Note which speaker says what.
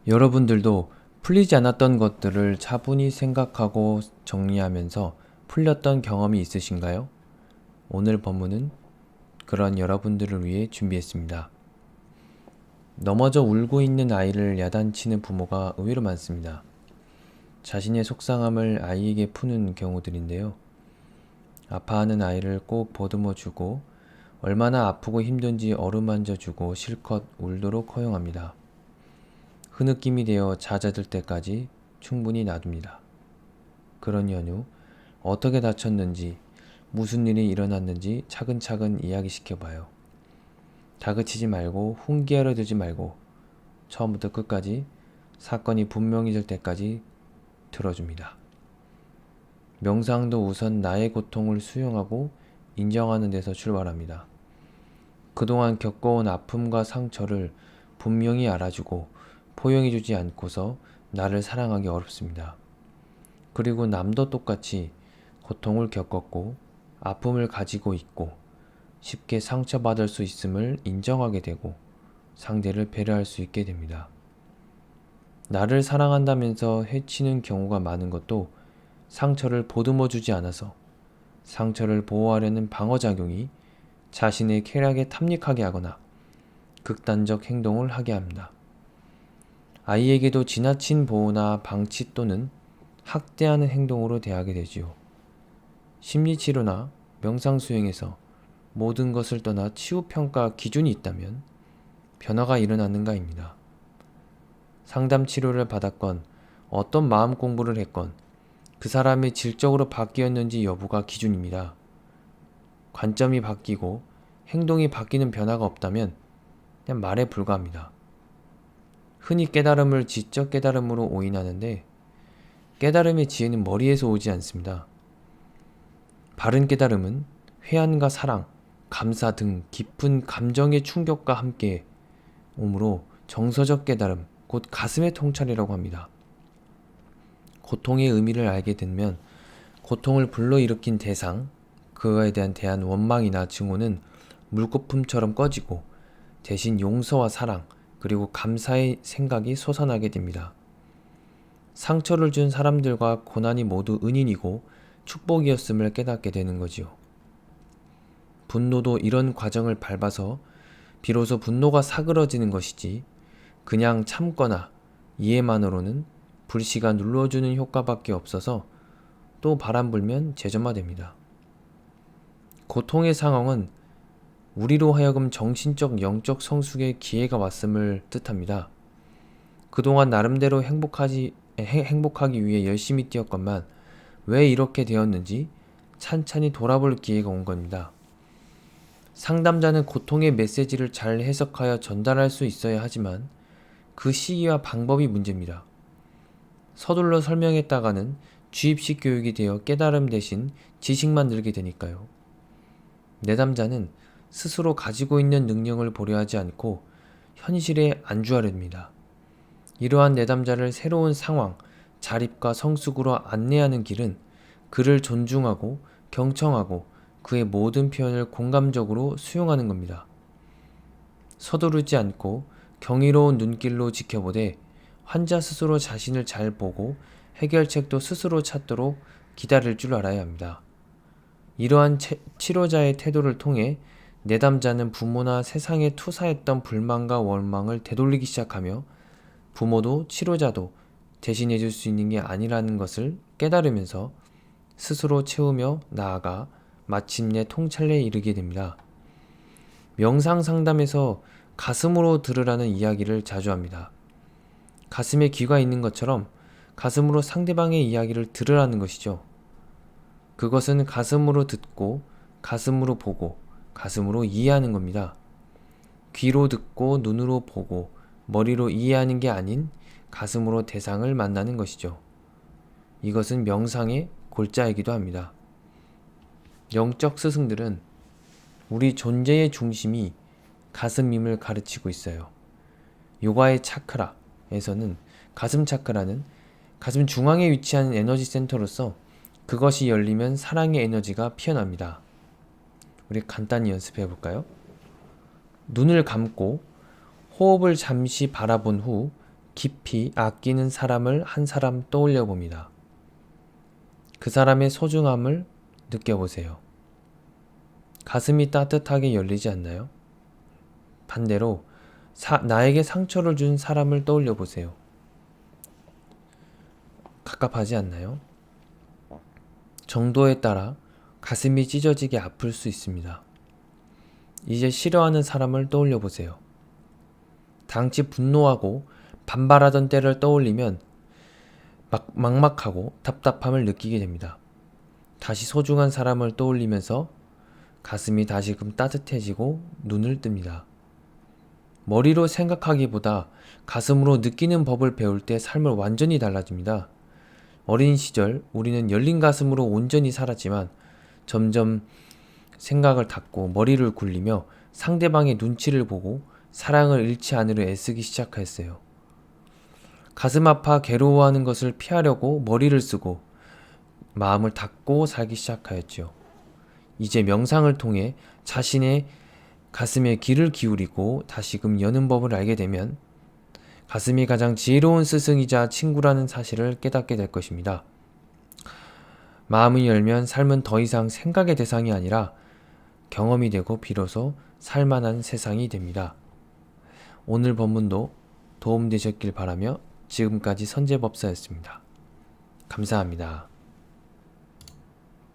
Speaker 1: 여러분들도 풀리지 않았던 것들을 차분히 생각하고 정리하면서 풀렸던 경험이 있으신가요? 오늘 본문은 그런 여러분들을 위해 준비했습니다. 넘어져 울고 있는 아이를 야단치는 부모가 의외로 많습니다. 자신의 속상함을 아이에게 푸는 경우들인데요. 아파하는 아이를 꼭 보듬어주고 얼마나 아프고 힘든지 어루만져주고 실컷 울도록 허용합니다. 흐느낌이 되어 잦아들 때까지 충분히 놔둡니다. 그런 연후 어떻게 다쳤는지 무슨 일이 일어났는지 차근차근 이야기시켜봐요. 다그치지 말고 훈계하려 들지 말고 처음부터 끝까지 사건이 분명해질 때까지 들어줍니다. 명상도 우선 나의 고통을 수용하고 인정하는 데서 출발합니다. 그동안 겪어온 아픔과 상처를 분명히 알아주고 포용해주지 않고서 나를 사랑하기 어렵습니다. 그리고 남도 똑같이 고통을 겪었고 아픔을 가지고 있고 쉽게 상처받을 수 있음을 인정하게 되고 상대를 배려할 수 있게 됩니다. 나를 사랑한다면서 해치는 경우가 많은 것도 상처를 보듬어주지 않아서 상처를 보호하려는 방어작용이 자신의 쾌락에 탐닉하게 하거나 극단적 행동을 하게 합니다. 아이에게도 지나친 보호나 방치 또는 학대하는 행동으로 대하게 되지요. 심리치료나 명상수행에서 모든 것을 떠나 치유평가 기준이 있다면 변화가 일어나는가입니다. 상담치료를 받았건 어떤 마음 공부를 했건 그 사람이 질적으로 바뀌었는지 여부가 기준입니다. 관점이 바뀌고 행동이 바뀌는 변화가 없다면 그냥 말에 불과합니다. 흔히 깨달음을 지적 깨달음으로 오인하는데 깨달음의 지혜는 머리에서 오지 않습니다. 바른 깨달음은 회한과 사랑, 감사 등 깊은 감정의 충격과 함께 오므로 정서적 깨달음, 곧 가슴의 통찰이라고 합니다. 고통의 의미를 알게 되면 고통을 불러일으킨 대상, 그거에 대한 원망이나 증오는 물거품처럼 꺼지고 대신 용서와 사랑, 그리고 감사의 생각이 솟아나게 됩니다. 상처를 준 사람들과 고난이 모두 은인이고 축복이었음을 깨닫게 되는 거지요. 분노도 이런 과정을 밟아서 비로소 분노가 사그러지는 것이지 그냥 참거나 이해만으로는 불씨가 눌러주는 효과밖에 없어서 또 바람 불면 재점화됩니다. 고통의 상황은 우리로 하여금 정신적 영적 성숙의 기회가 왔음을 뜻합니다. 그동안 나름대로 행복하기 위해 열심히 뛰었건만 왜 이렇게 되었는지 찬찬히 돌아볼 기회가 온 겁니다. 상담자는 고통의 메시지를 잘 해석하여 전달할 수 있어야 하지만 그 시기와 방법이 문제입니다. 서둘러 설명했다가는 주입식 교육이 되어 깨달음 대신 지식만 늘게 되니까요. 내담자는 스스로 가지고 있는 능력을 보려하지 않고 현실에 안주하려 합니다. 이러한 내담자를 새로운 상황, 자립과 성숙으로 안내하는 길은 그를 존중하고 경청하고 그의 모든 표현을 공감적으로 수용하는 겁니다. 서두르지 않고 경이로운 눈길로 지켜보되 환자 스스로 자신을 잘 보고 해결책도 스스로 찾도록 기다릴 줄 알아야 합니다. 이러한 치료자의 태도를 통해 내담자는 부모나 세상에 투사했던 불만과 원망을 되돌리기 시작하며 부모도 치료자도 대신해 줄 수 있는 게 아니라는 것을 깨달으면서 스스로 채우며 나아가 마침내 통찰에 이르게 됩니다. 명상 상담에서 가슴으로 들으라는 이야기를 자주 합니다. 가슴에 귀가 있는 것처럼 가슴으로 상대방의 이야기를 들으라는 것이죠. 그것은 가슴으로 듣고 가슴으로 보고 가슴으로 이해하는 겁니다. 귀로 듣고 눈으로 보고 머리로 이해하는 게 아닌 가슴으로 대상을 만나는 것이죠. 이것은 명상의 골자이기도 합니다. 영적 스승들은 우리 존재의 중심이 가슴임을 가르치고 있어요. 요가의 차크라에서는 가슴 차크라는 가슴 중앙에 위치한 에너지 센터로서 그것이 열리면 사랑의 에너지가 피어납니다. 우리 간단히 연습해 볼까요? 눈을 감고 호흡을 잠시 바라본 후 깊이 아끼는 사람을 한 사람 떠올려 봅니다. 그 사람의 소중함을 느껴보세요. 가슴이 따뜻하게 열리지 않나요? 반대로 나에게 상처를 준 사람을 떠올려 보세요. 갑갑하지 않나요? 정도에 따라 가슴이 찢어지게 아플 수 있습니다. 이제 싫어하는 사람을 떠올려 보세요. 당시 분노하고 반발하던 때를 떠올리면 막막하고 답답함을 느끼게 됩니다. 다시 소중한 사람을 떠올리면서 가슴이 다시금 따뜻해지고 눈을 뜹니다. 머리로 생각하기보다 가슴으로 느끼는 법을 배울 때 삶을 완전히 달라집니다. 어린 시절 우리는 열린 가슴으로 온전히 살았지만 점점 생각을 닫고 머리를 굴리며 상대방의 눈치를 보고 사랑을 잃지 않으려 애쓰기 시작했어요. 가슴 아파 괴로워하는 것을 피하려고 머리를 쓰고 마음을 닫고 살기 시작하였죠. 이제 명상을 통해 자신의 가슴에 귀를 기울이고 다시금 여는 법을 알게 되면 가슴이 가장 지혜로운 스승이자 친구라는 사실을 깨닫게 될 것입니다. 마음을 열면 삶은 더 이상 생각의 대상이 아니라 경험이 되고 비로소 살만한 세상이 됩니다. 오늘 본문도 도움되셨길 바라며 지금까지 선제법사였습니다. 감사합니다.